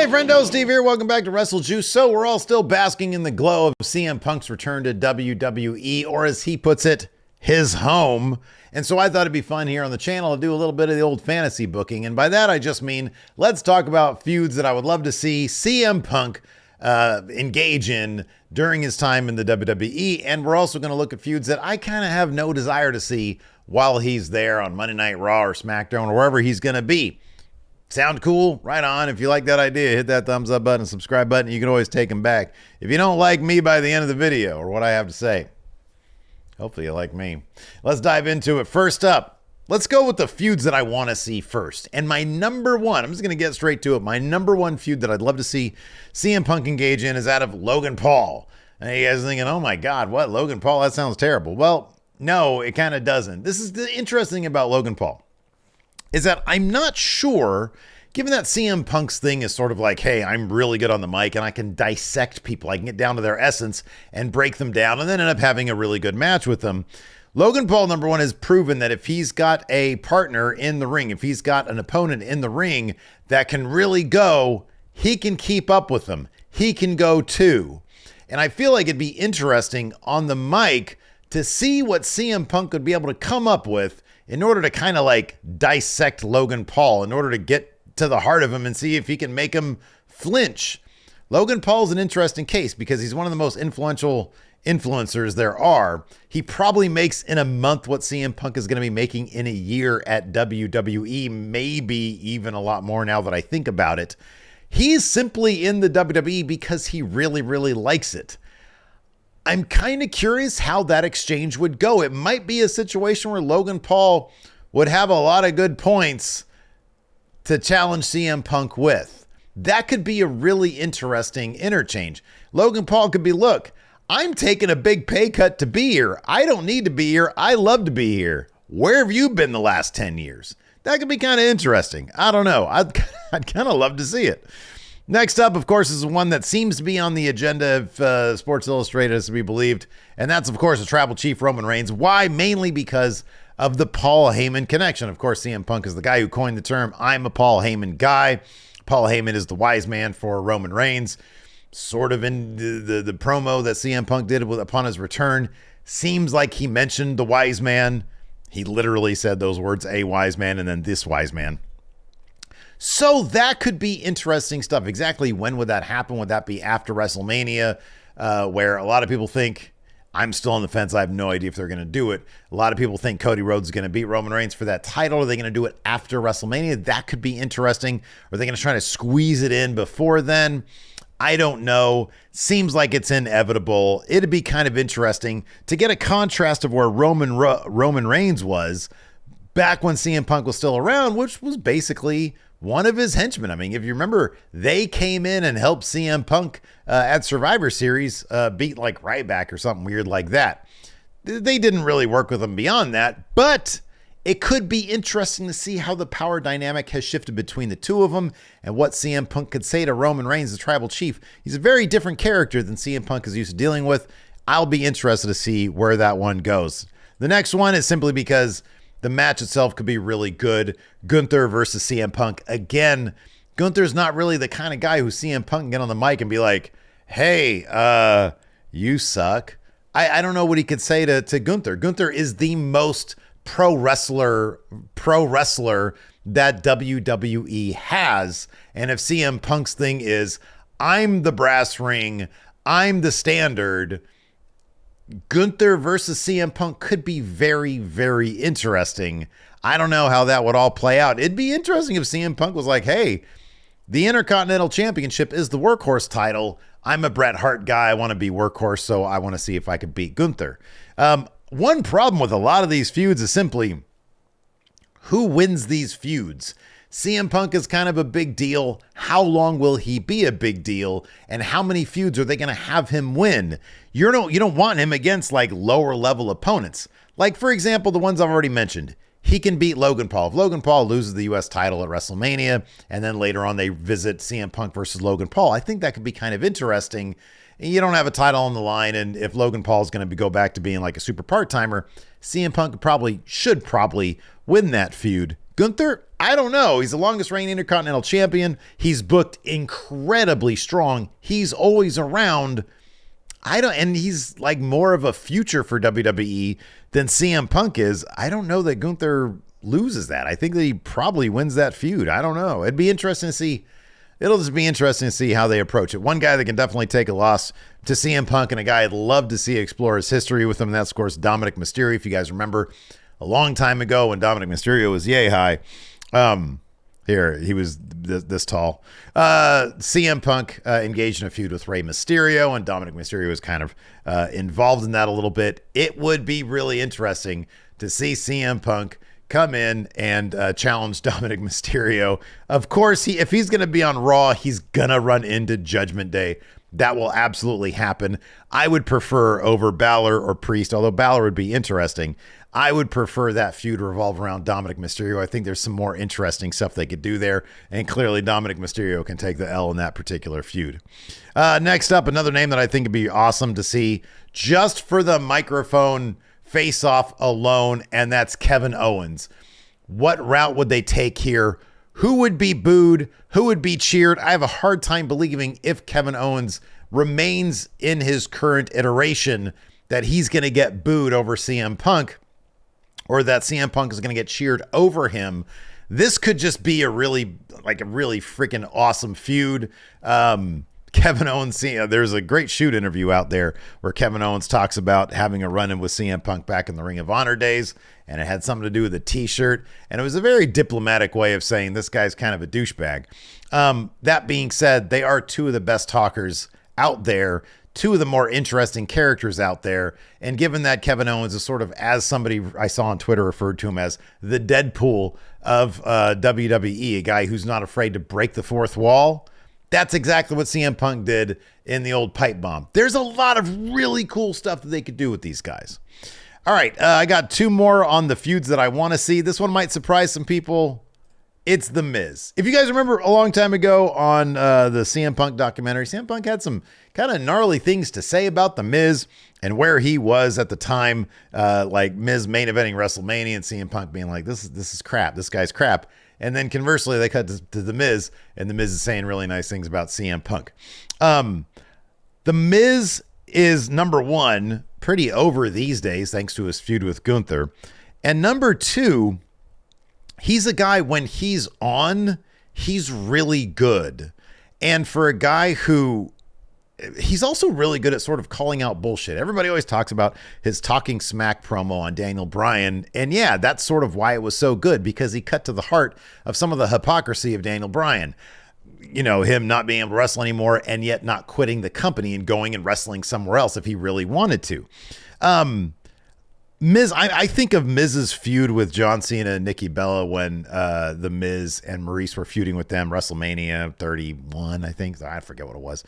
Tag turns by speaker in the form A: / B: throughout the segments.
A: Hey friendo, Steve here. Welcome back to Wrestle Juice. So we're all still basking in the glow of CM Punk's return to WWE, or as he puts it, his home. And so I thought it'd be fun here on the channel to do a little bit of the old fantasy booking. And by that, I just mean, let's talk about feuds that I would love to see CM Punk engage in during his time in the WWE. And we're also going to look at feuds that I kind of have no desire to see while he's there on Monday Night Raw or SmackDown or wherever he's going to be. Sound cool? Right on. If you like that idea, hit that thumbs up button, subscribe button. You can always take them back. If you don't like me by the end of the video or what I have to say, hopefully you like me. Let's dive into it. First up, let's go with the feuds that I want to see first. And my number one, I'm just going to get straight to it. My number one feud that I'd love to see CM Punk engage in is that of Logan Paul. And you guys are thinking, oh my God, what? Logan Paul? That sounds terrible. Well, no, it kind of doesn't. This is the interesting thing about Logan Paul. Is that I'm not sure, given that CM Punk's thing is sort of like, hey, I'm really good on the mic and I can dissect people. I can get down to their essence and break them down and then end up having a really good match with them. Logan Paul, number one, has proven that if he's got a partner in the ring, if he's got an opponent in the ring that can really go, he can keep up with them. He can go too. And I feel like it'd be interesting on the mic to see what CM Punk would be able to come up with in order to kind of like dissect Logan Paul, in order to get to the heart of him and see if he can make him flinch. Logan Paul's an interesting case because he's one of the most influential influencers there are. He probably makes in a month what CM Punk is going to be making in a year at WWE, maybe even a lot more now that I think about it. He's simply in the WWE because he really, really likes it. I'm kind of curious how that exchange would go. It might be a situation where Logan Paul would have a lot of good points to challenge CM Punk with. That could be a really interesting interchange. Logan Paul could be, look, I'm taking a big pay cut to be here. I don't need to be here. I love to be here. Where have you been the last 10 years? That could be kind of interesting. I don't know. I'd kind of love to see it. Next up, of course, is one that seems to be on the agenda of Sports Illustrated, as to be believed, and that's, of course, the Tribal Chief Roman Reigns. Why? Mainly because of the Paul Heyman connection. Of course, CM Punk is the guy who coined the term, I'm a Paul Heyman guy. Paul Heyman is the wise man for Roman Reigns. Sort of in the promo that CM Punk did upon his return, seems like he mentioned the wise man. He literally said those words, a wise man, and then this wise man. So that could be interesting stuff. Exactly when would that happen? Would that be after WrestleMania, where a lot of people think, I'm still on the fence, I have no idea if they're going to do it. A lot of people think Cody Rhodes is going to beat Roman Reigns for that title. Are they going to do it after WrestleMania? That could be interesting. Are they going to try to squeeze it in before then? I don't know. Seems like it's inevitable. It'd be kind of interesting to get a contrast of where Roman Reigns was back when CM Punk was still around, which was basically one of his henchmen. I mean, if you remember, they came in and helped CM Punk at Survivor Series beat like Ryback or something weird like that. They didn't really work with him beyond that, but it could be interesting to see how the power dynamic has shifted between the two of them and what CM Punk could say to Roman Reigns, the Tribal Chief. He's a very different character than CM Punk is used to dealing with. I'll be interested to see where that one goes. The next one is simply because the match itself could be really good. Gunther versus CM Punk. Again, Gunther's not really the kind of guy who CM Punk can get on the mic and be like, hey, you suck. I don't know what he could say to Gunther. Gunther is the most pro wrestler that WWE has. And if CM Punk's thing is, I'm the brass ring, I'm the standard, Gunther versus CM Punk could be very, very interesting. I don't know how that would all play out. It'd be interesting if CM Punk was like, hey, the Intercontinental Championship is the workhorse title. I'm a Bret Hart guy. I want to be workhorse, so I want to see if I could beat Gunther. One problem with a lot of these feuds is simply who wins these feuds. CM Punk is kind of a big deal. How long will he be a big deal? And how many feuds are they going to have him win? You don't want him against like lower level opponents. Like, for example, the ones I've already mentioned. He can beat Logan Paul. If Logan Paul loses the US title at WrestleMania, and then later on they visit CM Punk versus Logan Paul, I think that could be kind of interesting. You don't have a title on the line, and if Logan Paul is going to go back to being like a super part-timer, CM Punk should probably win that feud Gunther, I don't know. He's the longest reigning Intercontinental Champion. He's booked incredibly strong. He's always around. And he's like more of a future for WWE than CM Punk is. I don't know that Gunther loses that. I think that he probably wins that feud. I don't know. It'd be interesting to see. It'll just be interesting to see how they approach it. One guy that can definitely take a loss to CM Punk, and a guy I'd love to see explore his history with him, and that's, of course, Dominic Mysterio. If you guys remember, a long time ago when Dominic Mysterio was yay high, here, he was this tall. CM Punk engaged in a feud with Rey Mysterio, and Dominic Mysterio was kind of involved in that a little bit. It would be really interesting to see CM Punk come in and challenge Dominic Mysterio. Of course, if he's going to be on Raw, he's going to run into Judgment Day. That will absolutely happen. I would prefer over Balor or Priest, although Balor would be interesting. I would prefer that feud revolve around Dominic Mysterio. I think there's some more interesting stuff they could do there, and clearly Dominic Mysterio can take the L in that particular feud. Next up, another name that I think would be awesome to see just for the microphone face-off alone, and that's Kevin Owens. What route would they take here? Who would be booed? Who would be cheered? I have a hard time believing if Kevin Owens remains in his current iteration that he's going to get booed over CM Punk, or that CM Punk is going to get cheered over him. This could just be a really freaking awesome feud. Kevin Owens, there's a great shoot interview out there where Kevin Owens talks about having a run-in with CM Punk back in the Ring of Honor days, and it had something to do with a t-shirt, and it was a very diplomatic way of saying this guy's kind of a douchebag. That being said, they are two of the best talkers out there, two of the more interesting characters out there, and given that Kevin Owens is sort of, as somebody I saw on Twitter referred to him as, the Deadpool of WWE, a guy who's not afraid to break the fourth wall, that's exactly what CM Punk did in the old pipe bomb. There's a lot of really cool stuff that they could do with these guys. All right, I got two more on the feuds that I want to see. This one might surprise some people. It's The Miz. If you guys remember a long time ago on the CM Punk documentary, CM Punk had some kind of gnarly things to say about The Miz and where he was at the time, like Miz main eventing WrestleMania and CM Punk being like, this is crap. This guy's crap. And then conversely, they cut to The Miz, and The Miz is saying really nice things about CM Punk. The Miz is, number one, pretty over these days, thanks to his feud with Gunther. And number two, he's a guy, when he's on, he's really good. And for a guy who, he's also really good at sort of calling out bullshit. Everybody always talks about his talking smack promo on Daniel Bryan. And yeah, that's sort of why it was so good, because he cut to the heart of some of the hypocrisy of Daniel Bryan. You know, him not being able to wrestle anymore and yet not quitting the company and going and wrestling somewhere else if he really wanted to. Miz, I think of Miz's feud with John Cena and Nikki Bella when the Miz and Maurice were feuding with them, WrestleMania 31, I think. I forget what it was.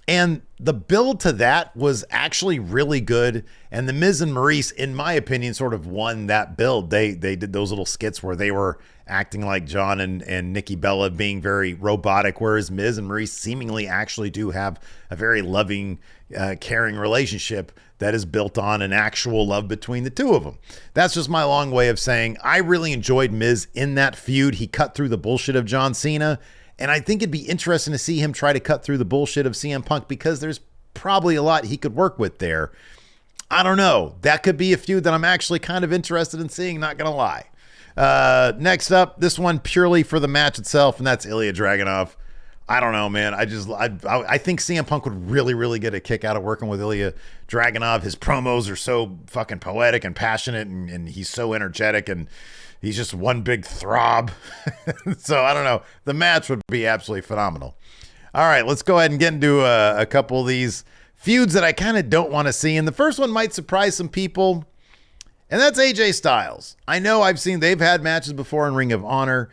A: And the build to that was actually really good. And the Miz and Maurice, in my opinion, sort of won that build. They did those little skits where they were acting like John and Nikki Bella, being very robotic, whereas Miz and Maurice seemingly actually do have a very loving, caring relationship that is built on an actual love between the two of them. That's just my long way of saying I really enjoyed Miz in that feud. He cut through the bullshit of John Cena. And I think it'd be interesting to see him try to cut through the bullshit of CM Punk, because there's probably a lot he could work with there. I don't know. That could be a feud that I'm actually kind of interested in seeing, not going to lie. Next up, this one purely for the match itself, and that's Ilya Dragunov. I don't know, man. I think CM Punk would really, really get a kick out of working with Ilya Dragunov. His promos are so fucking poetic and passionate, and he's so energetic, and he's just one big throb. So I don't know. The match would be absolutely phenomenal. All right, let's go ahead and get into a couple of these feuds that I kind of don't want to see. And the first one might surprise some people, and that's AJ Styles. I know they've had matches before in Ring of Honor,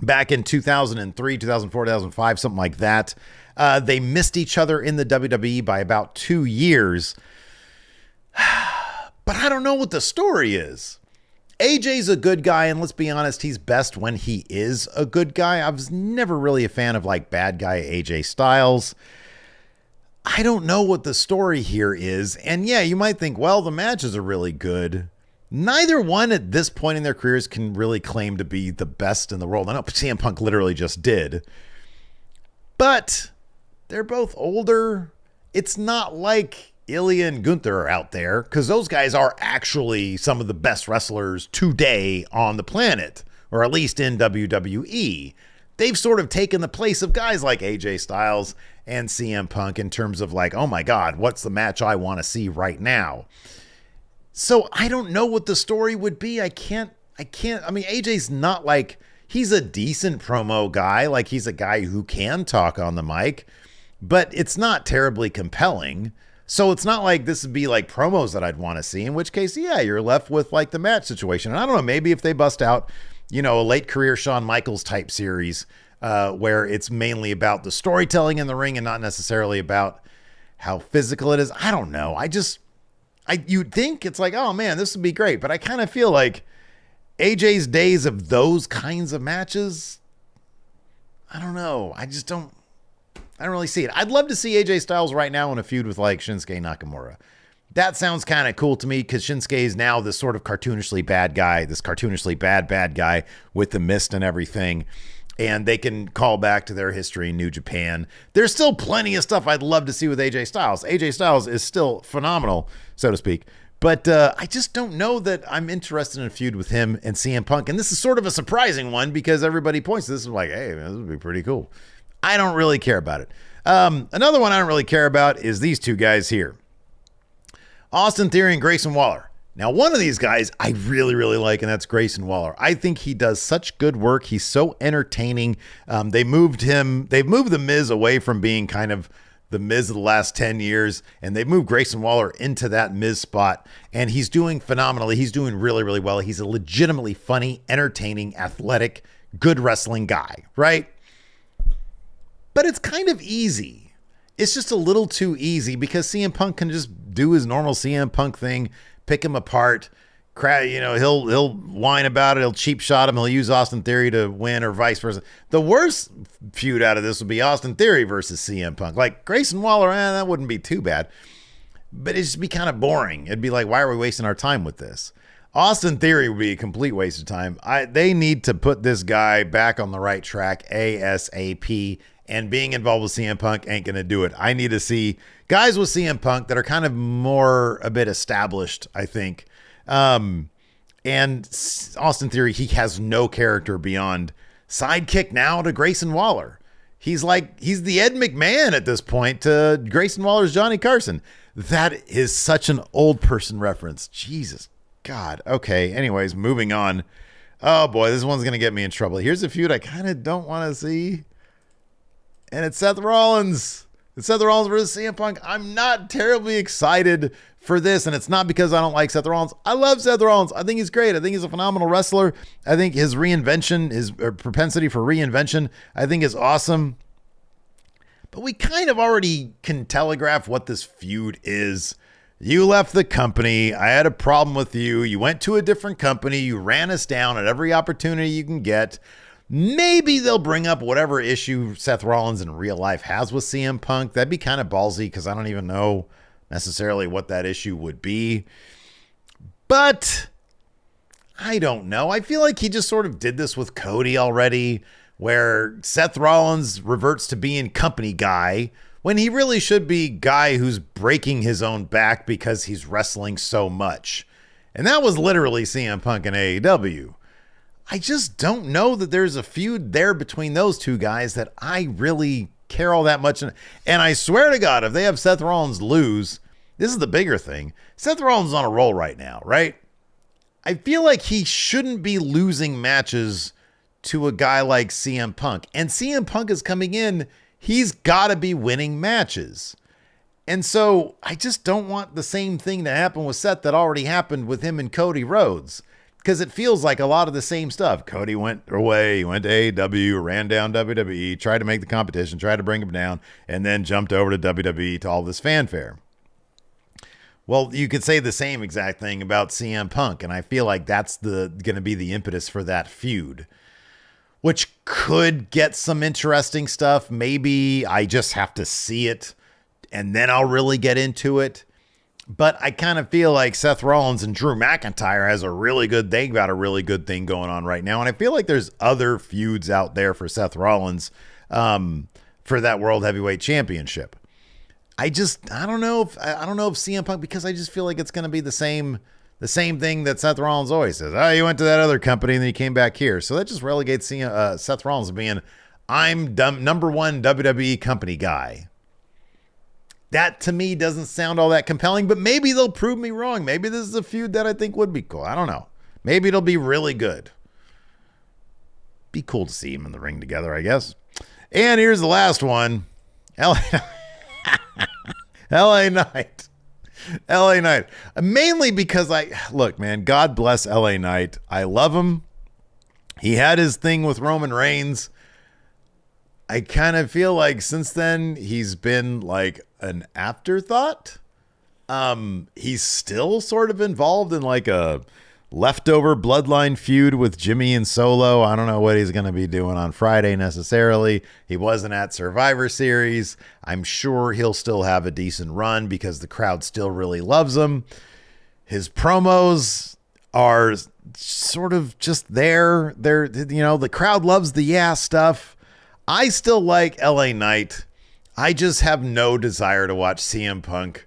A: back in 2003, 2004, 2005, something like that. They missed each other in the WWE by about 2 years. But I don't know what the story is. AJ's a good guy, and let's be honest, he's best when he is a good guy. I was never really a fan of like bad guy AJ Styles. I don't know what the story here is. And yeah, you might think, well, the matches are really good. Neither one at this point in their careers can really claim to be the best in the world. I know CM Punk literally just did. But they're both older. It's not like Ilya and Gunther are out there, because those guys are actually some of the best wrestlers today on the planet, or at least in WWE. They've sort of taken the place of guys like AJ Styles and CM Punk in terms of like, oh my God, what's the match I want to see right now? So I don't know what the story would be. I mean, AJ's not like, he's a decent promo guy. Like, he's a guy who can talk on the mic, but it's not terribly compelling. So it's not like this would be like promos that I'd want to see, in which case, yeah, you're left with like the match situation. And I don't know, maybe if they bust out, you know, a late career Shawn Michaels type series where it's mainly about the storytelling in the ring and not necessarily about how physical it is. I don't know. You'd think it's like, oh man, this would be great. But I kind of feel like AJ's days of those kinds of matches, I don't know. I don't really see it. I'd love to see AJ Styles right now in a feud with like Shinsuke Nakamura. That sounds kind of cool to me, because Shinsuke is now this sort of cartoonishly bad guy, this cartoonishly bad guy with the mist and everything. And they can call back to their history in New Japan. There's still plenty of stuff I'd love to see with AJ Styles. AJ Styles is still phenomenal, so to speak. But I just don't know that I'm interested in a feud with him and CM Punk. And this is sort of a surprising one, because everybody points to this and like, hey, man, this would be pretty cool. I don't really care about it. Another one I don't really care about is these two guys here. Austin Theory and Grayson Waller. Now, one of these guys I really, really like, and that's Grayson Waller. I think he does such good work. He's so entertaining. They've moved The Miz away from being kind of the Miz of the last 10 years, and they've moved Grayson Waller into that Miz spot, and he's doing phenomenally. He's doing really, really well. He's a legitimately funny, entertaining, athletic, good wrestling guy, right? But it's kind of easy. It's just a little too easy, because CM Punk can just do his normal CM Punk thing, pick him apart, he'll whine about it, he'll cheap shot him, he'll use Austin Theory to win, or vice versa. The worst feud out of this would be Austin Theory versus CM Punk. Like Grayson Waller, that wouldn't be too bad, but it'd just be kind of boring. It'd be like, why are we wasting our time with this? Austin Theory would be a complete waste of time. They need to put this guy back on the right track ASAP. And being involved with CM Punk ain't going to do it. I need to see guys with CM Punk that are kind of a bit established, I think. And Austin Theory, he has no character beyond sidekick now to Grayson Waller. He's the Ed McMahon at this point to Grayson Waller's Johnny Carson. That is such an old person reference. Jesus God. Okay. Anyways, moving on. Oh boy, this one's going to get me in trouble. Here's a feud I kind of don't want to see. And it's Seth Rollins. It's Seth Rollins versus CM Punk. I'm not terribly excited for this, and it's not because I don't like Seth Rollins. I love Seth Rollins. I think he's great. I think he's a phenomenal wrestler. I think his reinvention, his propensity for reinvention, I think is awesome. But we kind of already can telegraph what this feud is. You left the company. I had a problem with you. You went to a different company. You ran us down at every opportunity you can get. Maybe they'll bring up whatever issue Seth Rollins in real life has with CM Punk. That'd be kind of ballsy, because I don't even know necessarily what that issue would be. But I don't know. I feel like he just sort of did this with Cody already, where Seth Rollins reverts to being company guy when he really should be guy who's breaking his own back because he's wrestling so much. And that was literally CM Punk and AEW. I just don't know that there's a feud there between those two guys that I really care all that much. And I swear to God, if they have Seth Rollins lose, this is the bigger thing. Seth Rollins is on a roll right now, right? I feel like he shouldn't be losing matches to a guy like CM Punk. And CM Punk is coming in. He's got to be winning matches. And so I just don't want the same thing to happen with Seth that already happened with him and Cody Rhodes. Because it feels like a lot of the same stuff. Cody went away, he went to AEW, ran down WWE, tried to make the competition, tried to bring him down, and then jumped over to WWE to all this fanfare. Well, you could say the same exact thing about CM Punk, and I feel like that's going to be the impetus for that feud, which could get some interesting stuff. Maybe I just have to see it, and then I'll really get into it. But I kind of feel like Seth Rollins and Drew McIntyre they've got a really good thing going on right now. And I feel like there's other feuds out there for Seth Rollins for that World Heavyweight Championship. I don't know if CM Punk, because I just feel like it's going to be the same thing that Seth Rollins always says. Oh, you went to that other company and then you came back here. So that just relegates Seth Rollins to being, I'm number one WWE company guy. That to me doesn't sound all that compelling, but maybe they'll prove me wrong. Maybe this is a feud that I think would be cool. I don't know. Maybe it'll be really good. Be cool to see him in the ring together, I guess. And here's the last one. LA Knight. LA Knight. Mainly because look, man, God bless LA Knight. I love him. He had his thing with Roman Reigns. I kind of feel like since then he's been like an afterthought. He's still sort of involved in like a leftover bloodline feud with Jimmy and Solo. I don't know what he's going to be doing on Friday necessarily. He wasn't at Survivor Series. I'm sure he'll still have a decent run because the crowd still really loves him. His promos are sort of just there. The crowd loves the stuff. I still like LA Knight. I just have no desire to watch CM Punk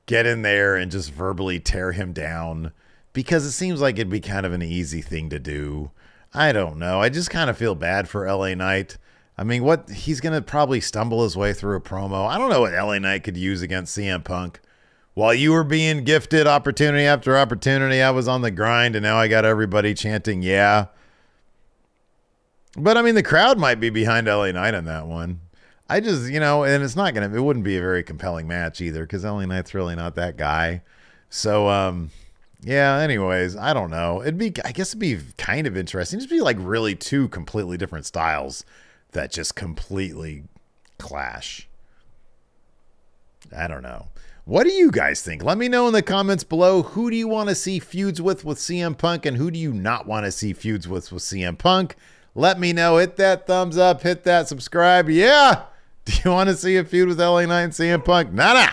A: get in there and just verbally tear him down, because it seems like it'd be kind of an easy thing to do. I don't know. I just kind of feel bad for LA Knight. I mean, he's going to probably stumble his way through a promo. I don't know what LA Knight could use against CM Punk. While you were being gifted opportunity after opportunity, I was on the grind, and now I got everybody chanting, yeah. But I mean, the crowd might be behind LA Knight on that one. I just, and it wouldn't be a very compelling match either, because LA Knight's really not that guy. So, yeah, anyways, I don't know. I guess it'd be kind of interesting. It'd just be like really two completely different styles that just completely clash. I don't know. What do you guys think? Let me know in the comments below. Who do you want to see feuds with CM Punk, and who do you not want to see feuds with CM Punk? Let me know. Hit that thumbs up. Hit that subscribe. Yeah. Do you want to see a feud with LA Knight and CM Punk? Nah.